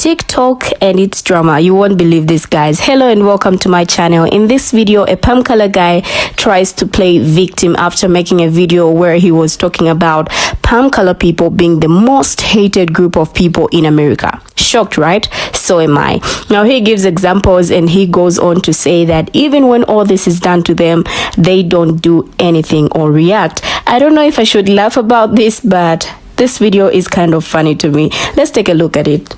TikTok and its drama. You won't believe this, guys. Hello and welcome to my channel. In this video, a palm color guy tries to play victim after making a video where he was talking about palm color people being the most hated group of people in America. Shocked, right? So am I. Now he gives examples and he goes on to say that even when all this is done to them, they don't do anything or react. I don't know if I should laugh about this, but this video is kind of funny to me. Let's take a look at it.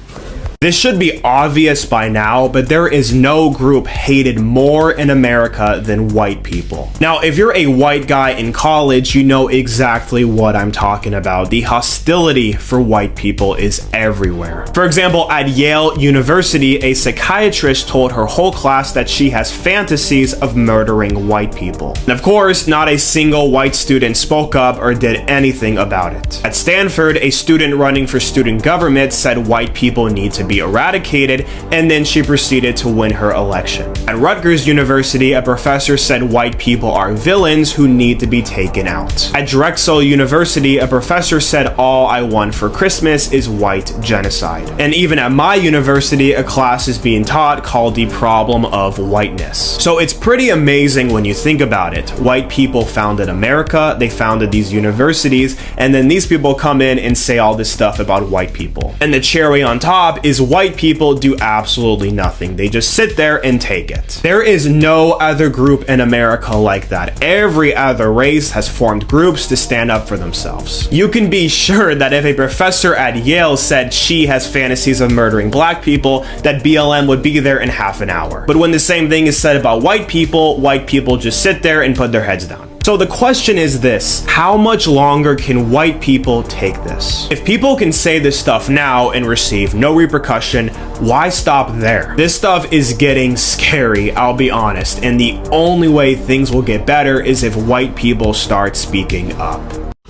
This should be obvious by now, but there is no group hated more in America than white people. Now, if you're a white guy in college, you know exactly what I'm talking about. The hostility for white people is everywhere. For example, at Yale University, a psychiatrist told her whole class that she has fantasies of murdering white people. And of course, not a single white student spoke up or did anything about it. At Stanford, a student running for student government said white people need to be eradicated, and then she proceeded to win her election. At Rutgers University, a professor said white people are villains who need to be taken out. At Drexel University, a professor said all I want for Christmas is white genocide. And even at my university, a class is being taught called the problem of whiteness. So it's pretty amazing when you think about it. White people founded America, they founded these universities, and then these people come in and say all this stuff about white people. And the cherry on top is white people do absolutely nothing. They just sit there and take it. There is no other group in America like that. Every other race has formed groups to stand up for themselves. You can be sure that if a professor at Yale said she has fantasies of murdering black people, that BLM would be there in half an hour. But when the same thing is said about white people just sit there and put their heads down. So the question is this: how much longer can white people take this? If people can say this stuff now and receive no repercussion, why stop there? This stuff is getting scary, I'll be honest, and the only way things will get better is if white people start speaking up.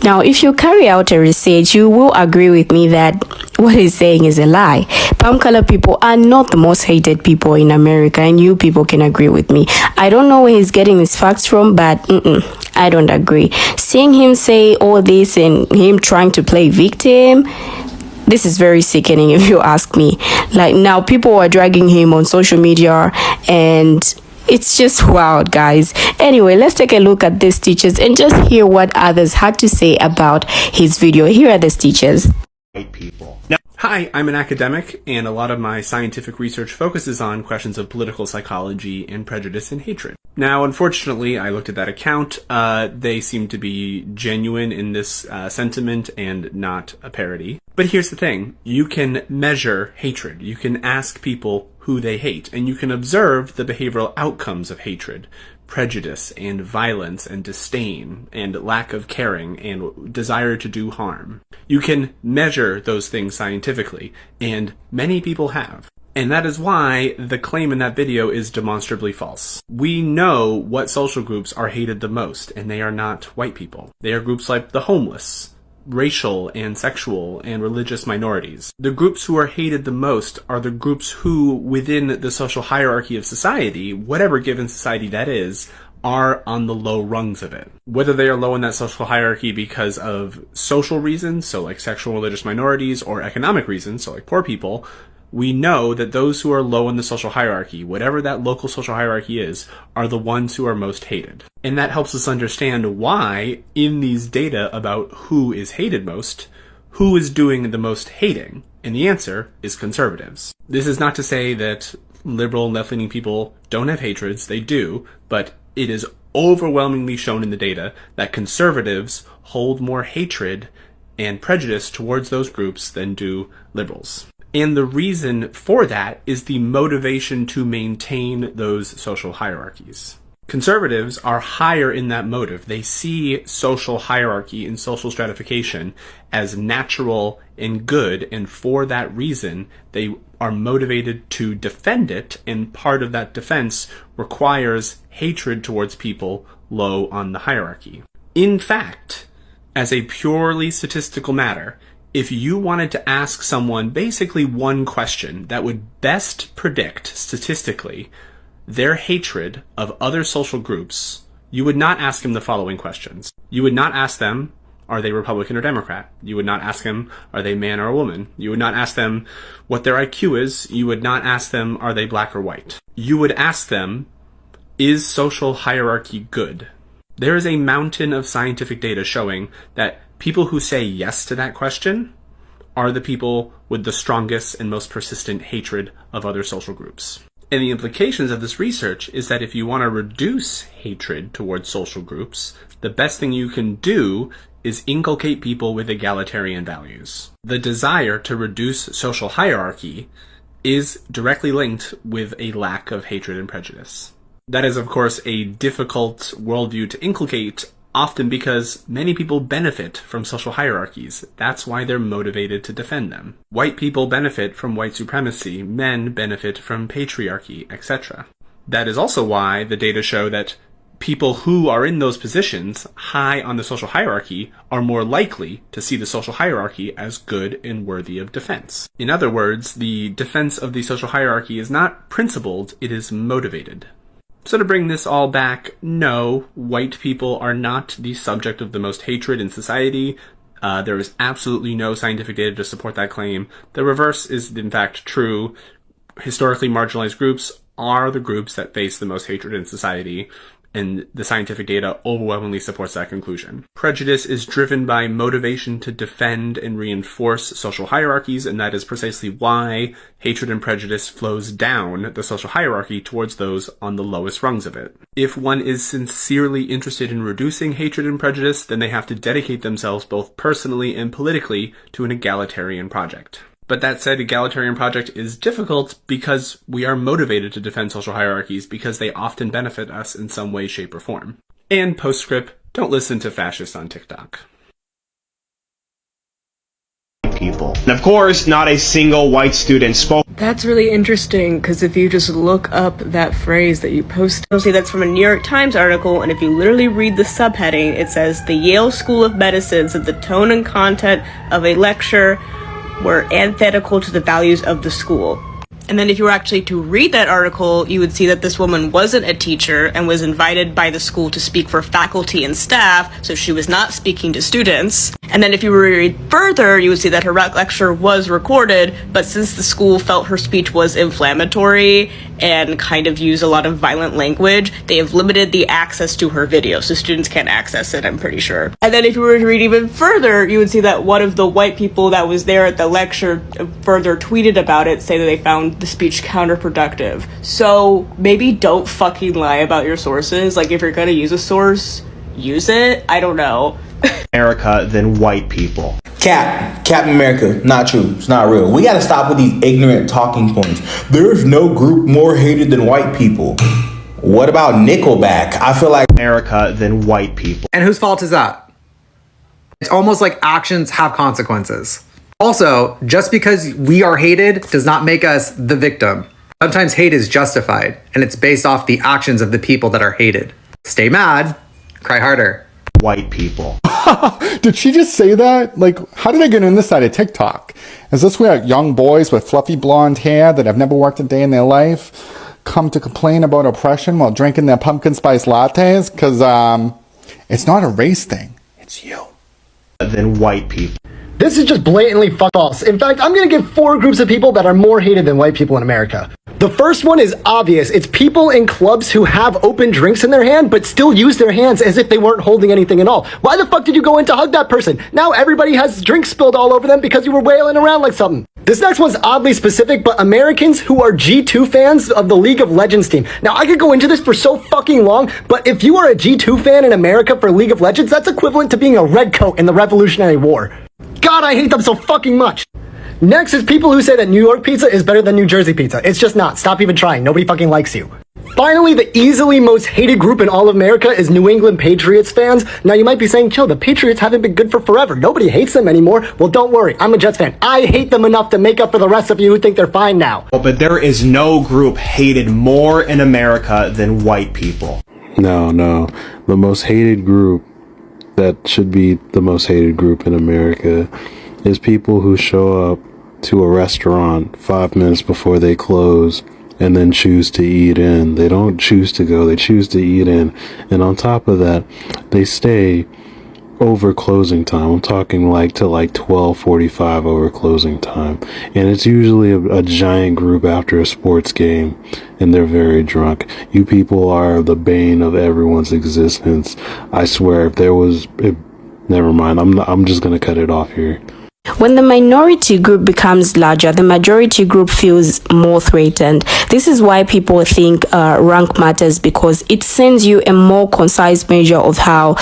Now, if you carry out a research, you will agree with me that what he's saying is a lie. Palm color people are not the most hated people in America, and you people can agree with me. I don't know where he's getting his facts from, but I don't agree. Seeing him say all this and him trying to play victim, this is very sickening if you ask me. Like, now people are dragging him on social media and it's just wild, guys. Anyway, let's take a look at these teachers and just hear what others had to say about his video. Here are the teachers. White people. Hi, I'm an academic, and a lot of my scientific research focuses on questions of political psychology and prejudice and hatred. Now, unfortunately, I looked at that account. They seem to be genuine in this sentiment and not a parody. But here's the thing. You can measure hatred. You can ask people who they hate, and you can observe the behavioral outcomes of hatred, prejudice and violence and disdain and lack of caring and desire to do harm. You can measure those things scientifically, and many people have. And that is why the claim in that video is demonstrably false. We know what social groups are hated the most, and they are not white people. They are groups like the homeless, racial and sexual and religious minorities. The groups who are hated the most are the groups who, within the social hierarchy of society, whatever given society that is, are on the low rungs of it. Whether they are low in that social hierarchy because of social reasons, so like sexual and religious minorities, or economic reasons, so like poor people, we know that those who are low in the social hierarchy, whatever that local social hierarchy is, are the ones who are most hated. And that helps us understand why, in these data about who is hated most, who is doing the most hating? And the answer is conservatives. This is not to say that liberal and left-leaning people don't have hatreds, they do, but it is overwhelmingly shown in the data that conservatives hold more hatred and prejudice towards those groups than do liberals. And the reason for that is the motivation to maintain those social hierarchies. Conservatives are higher in that motive. They see social hierarchy and social stratification as natural and good, and for that reason, they are motivated to defend it, and part of that defense requires hatred towards people low on the hierarchy. In fact, as a purely statistical matter, if you wanted to ask someone basically one question that would best predict statistically their hatred of other social groups, you would not ask them the following questions. You would not ask them, are they Republican or Democrat? You would not ask them, are they man or a woman? You would not ask them what their IQ is. You would not ask them, are they black or white? You would ask them, is social hierarchy good? There is a mountain of scientific data showing that people who say yes to that question are the people with the strongest and most persistent hatred of other social groups. And the implications of this research is that if you want to reduce hatred towards social groups, the best thing you can do is inculcate people with egalitarian values. The desire to reduce social hierarchy is directly linked with a lack of hatred and prejudice. That is, of course, a difficult worldview to inculcate, often because many people benefit from social hierarchies. That's why they're motivated to defend them. White people benefit from white supremacy, men benefit from patriarchy, etc. That is also why the data show that people who are in those positions, high on the social hierarchy, are more likely to see the social hierarchy as good and worthy of defense. In other words, the defense of the social hierarchy is not principled, it is motivated. So to bring this all back, no, white people are not the subject of the most hatred in society. There is absolutely no scientific data to support that claim. The reverse is in fact true. Historically marginalized groups are the groups that face the most hatred in society, and the scientific data overwhelmingly supports that conclusion. Prejudice is driven by motivation to defend and reinforce social hierarchies, and that is precisely why hatred and prejudice flows down the social hierarchy towards those on the lowest rungs of it. If one is sincerely interested in reducing hatred and prejudice, then they have to dedicate themselves both personally and politically to an egalitarian project. But that said, egalitarian project is difficult because we are motivated to defend social hierarchies because they often benefit us in some way, shape, or form. And postscript, don't listen to fascists on TikTok. People. And of course, not a single white student spoke. That's really interesting, because if you just look up that phrase that you posted, you'll see that's from a New York Times article, and if you literally read the subheading, it says, the Yale School of Medicine said the tone and content of a lecture were antithetical to the values of the school. And then if you were actually to read that article, you would see that this woman wasn't a teacher and was invited by the school to speak for faculty and staff, so she was not speaking to students. And then if you were to read further, you would see that her lecture was recorded, but since the school felt her speech was inflammatory and kind of used a lot of violent language, they have limited the access to her video, so students can't access it, I'm pretty sure. And then if you were to read even further, you would see that one of the white people that was there at the lecture further tweeted about it, saying that they found the speech counterproductive. So maybe don't fucking lie about your sources. Like, if you're gonna use a source, use it. I don't know. America than white people. Cap America, not true. It's not real. We gotta stop with these ignorant talking points. There's no group more hated than white people. What about Nickelback? I feel like America than white people. And whose fault is that? It's almost like actions have consequences. Also, just because we are hated does not make us the victim. Sometimes hate is justified, and it's based off the actions of the people that are hated. Stay mad, cry harder. White people. Did she just say that? Like, how did I get on this side of TikTok? Is this where young boys with fluffy blonde hair that have never worked a day in their life come to complain about oppression while drinking their pumpkin spice lattes? Because it's not a race thing. It's you. Than white people. This is just blatantly false. In fact, I'm going to give 4 groups of people that are more hated than white people in America. The first one is obvious. It's people in clubs who have open drinks in their hand, but still use their hands as if they weren't holding anything at all. Why the fuck did you go in to hug that person? Now everybody has drinks spilled all over them because you were wailing around like something. This next one's oddly specific, but Americans who are G2 fans of the League of Legends team. Now, I could go into this for so fucking long, but if you are a G2 fan in America for League of Legends, that's equivalent to being a redcoat in the Revolutionary War. God, I hate them so fucking much. Next is people who say that New York pizza is better than New Jersey pizza. It's just not. Stop even trying. Nobody fucking likes you. Finally, the easily most hated group in all of America is New England Patriots fans. Now, you might be saying, chill, the Patriots haven't been good for forever. Nobody hates them anymore. Well, don't worry. I'm a Jets fan. I hate them enough to make up for the rest of you who think they're fine now. But there is no group hated more in America than white people. No. The most hated group that should be the most hated group in America is people who show up to a restaurant 5 minutes before they close and then choose to eat in. They don't choose to go, they choose to eat in. And on top of that, they stay over closing time. I'm talking like to like 12:45 over closing time. And it's usually a giant group after a sports game, and they're very drunk. You people are the bane of everyone's existence. I swear, never mind. I'm just gonna cut it off here. When the minority group becomes larger, the majority group feels more threatened. This is why people think rank matters, because it sends you a more concise measure of how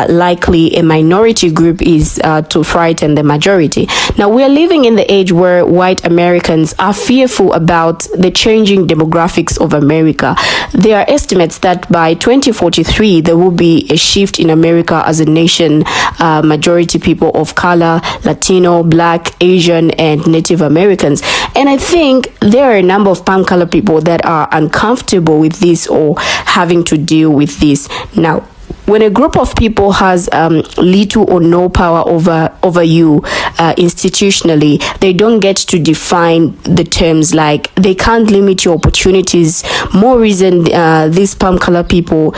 likely a minority group is to frighten the majority. Now, we are living in the age where white Americans are fearful about the changing demographics of America. There are estimates that by 2043, there will be a shift in America as a nation, majority people of color, Latino, Black, Asian, and Native Americans. And I think there are a number of palm color people that are uncomfortable with this or having to deal with this. Now, when a group of people has little or no power over you institutionally, they don't get to define the terms, like they can't limit your opportunities. More reason these palm color people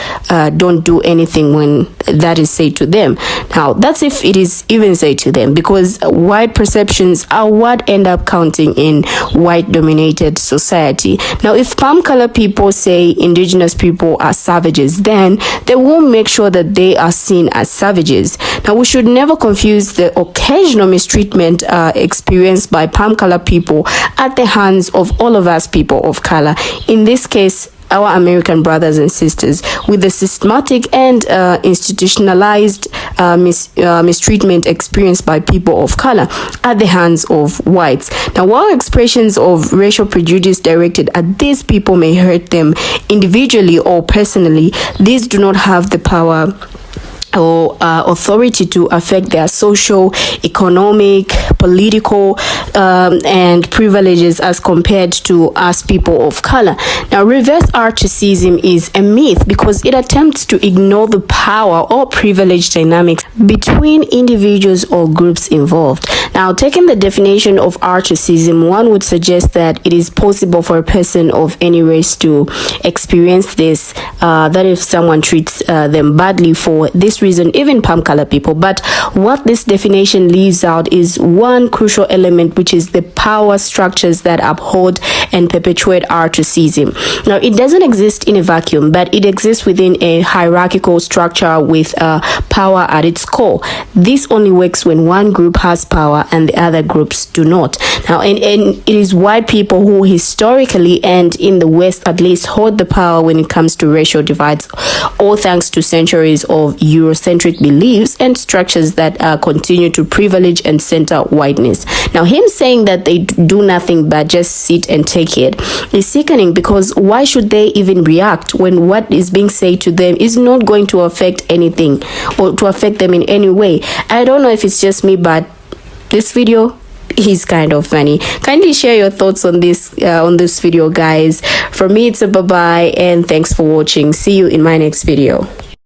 don't do anything when that is said to them. Now, that's if it is even said to them, because white perceptions are what end up counting in white dominated society. Now, if palm color people say indigenous people are savages, then they won't make sure that they are seen as savages. Now, we should never confuse the occasional mistreatment experienced by palm color people at the hands of all of us people of color, in this case our American brothers and sisters, with the systematic and institutionalized mistreatment experienced by people of color at the hands of whites. Now, while expressions of racial prejudice directed at these people may hurt them individually or personally, these do not have the power or authority to affect their social, economic, political, and privileges as compared to us people of color. Now, reverse racism is a myth because it attempts to ignore the power or privilege dynamics between individuals or groups involved. Now, taking the definition of racism, one would suggest that it is possible for a person of any race to experience this, that if someone treats them badly for this reason, even palm color people. But what this definition leaves out is one crucial element, which is the power structures that uphold and perpetuate racism. Now, it doesn't exist in a vacuum, but it exists within a hierarchical structure with power at its core. This only works when one group has power and the other groups do not. Now, and it is white people who historically and in the West at least hold the power when it comes to racial divides, all thanks to centuries of Eurocentric beliefs and structures that continue to privilege and center whiteness. Now, him saying that they do nothing but just sit and take it is sickening, because why should they even react when what is being said to them is not going to affect anything or to affect them in any way? I don't know if it's just me, but this video is kind of funny. Kindly share your thoughts on this video, guys. For me, it's a bye-bye, and thanks for watching. See you in my next video.